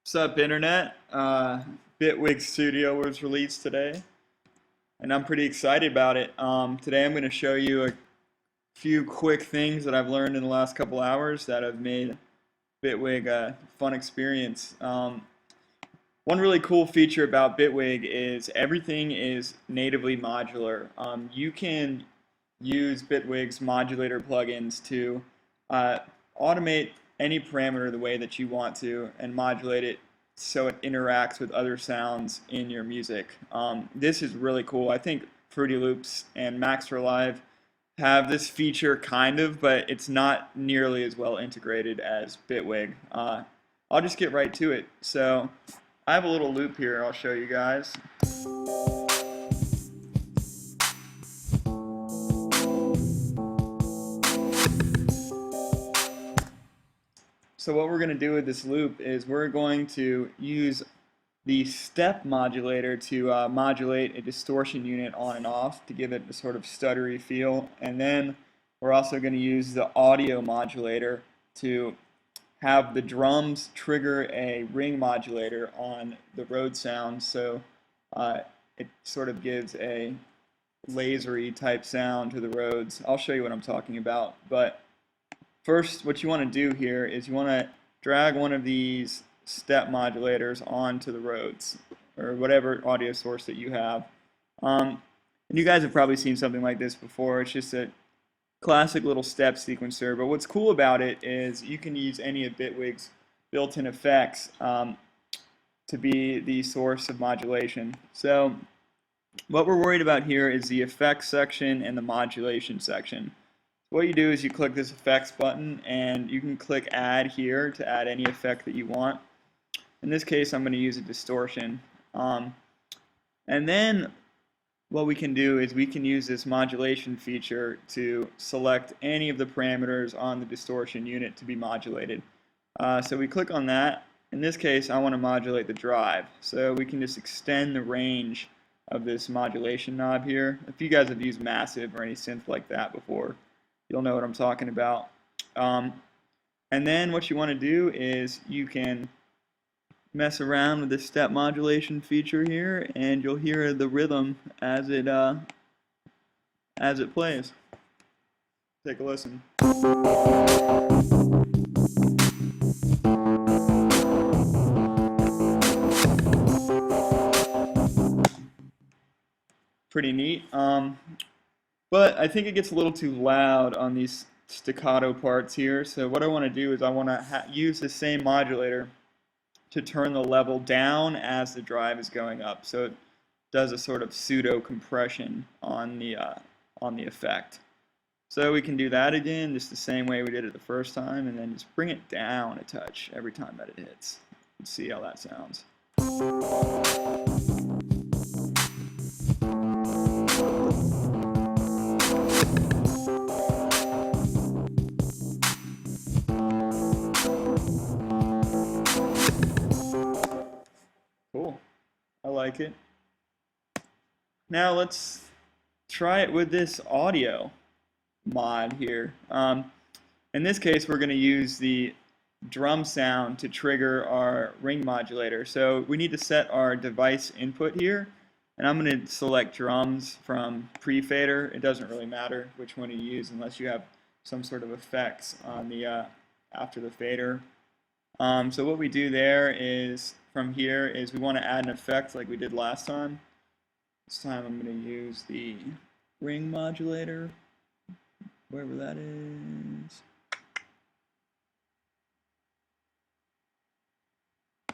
What's up, Internet? Bitwig Studio was released today, and I'm pretty excited about it. Today I'm going to show you a few quick things that I've learned in the last couple hours that have made Bitwig a fun experience. One really cool feature about Bitwig is everything is natively modular. You can use Bitwig's modulator plugins to uh, automate any parameter the way that you want to and modulate it so it interacts with other sounds in your music. This is really cool. I think Fruity Loops and Max for Live have this feature kind of, but it's not nearly as well integrated as Bitwig. I'll just get right to it. So I have a little loop here I'll show you guys. So what we're going to do with this loop is we're going to use the step modulator to modulate a distortion unit on and off to give it a sort of stuttery feel. And then we're also going to use the audio modulator to have the drums trigger a ring modulator on the Rhodes sound, so it sort of gives a lasery type sound to the Rhodes. I'll show you what I'm talking about, but first what you want to do here is you want to drag one of these step modulators onto the Rhodes, or whatever audio source that you have. And you guys have probably seen something like this before. It's just a classic little step sequencer, but what's cool about it is you can use any of Bitwig's built-in effects to be the source of modulation. So what we're worried about here is the effects section and the modulation section. What you do is you click this effects button and you can click add here to add any effect that you want. In this case I'm going to use a distortion. And then what we can do is we can use this modulation feature to select any of the parameters on the distortion unit to be modulated. So we click on that. In this case I want to modulate the drive, so we can just extend the range of this modulation knob here. If you guys have used Massive or any synth like that before, you'll know what I'm talking about. And then what you want to do is you can mess around with the step modulation feature here, and you'll hear the rhythm as it plays. Take a listen. Pretty neat. But I think it gets a little too loud on these staccato parts here. So what I want to do is I want to use the same modulator to turn the level down as the drive is going up, so it does a sort of pseudo compression on the effect. So we can do that again, just the same way we did it the first time, and then just bring it down a touch every time that it hits. Let's see how that sounds. Cool. I like it. Now let's try it with this audio mod here. In this case we're going to use the drum sound to trigger our ring modulator. So we need to set our device input here, and I'm going to select drums from pre-fader. It doesn't really matter which one you use unless you have some sort of effects on the after the fader. So what we do there is, from here, is we want to add an effect like we did last time. This time I'm going to use the ring modulator, wherever that is.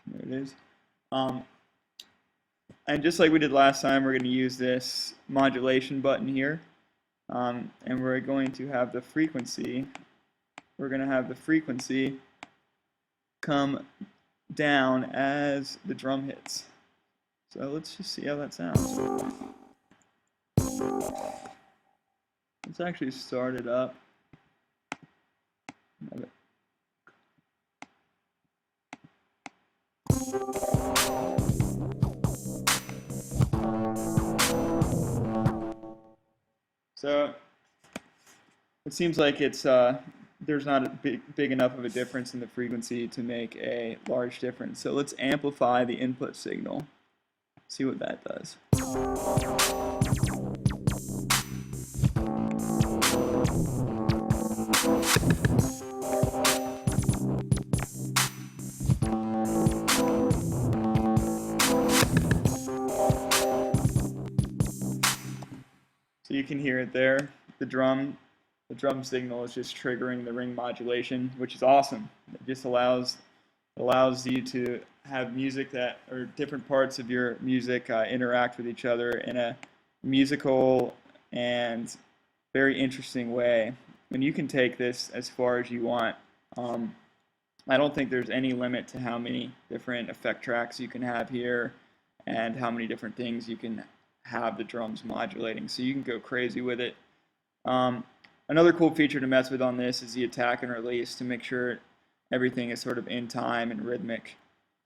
There it is. And just like we did last time, we're going to use this modulation button here. And we're going to have the frequency. We're going to have the frequency come down as the drum hits. So let's just see how that sounds. Let's actually start it up. So it seems like it's there's not a big enough of a difference in the frequency to make a large difference. So let's amplify the input signal. See what that does. So you can hear it there. The drum signal is just triggering the ring modulation, which is awesome. It just allows you to have music that, or different parts of your music interact with each other in a musical and very interesting way. And you can take this as far as you want. I don't think there's any limit to how many different effect tracks you can have here and how many different things you can have the drums modulating. So you can go crazy with it. Another cool feature to mess with on this is the attack and release to make sure everything is sort of in time and rhythmic.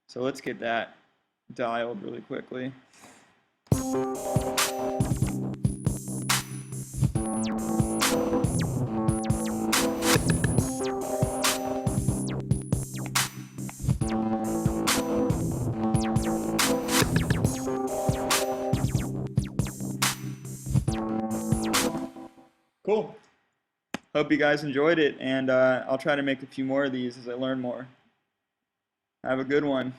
So let's get that dialed really quickly. Cool. Hope you guys enjoyed it, and I'll try to make a few more of these as I learn more. Have a good one.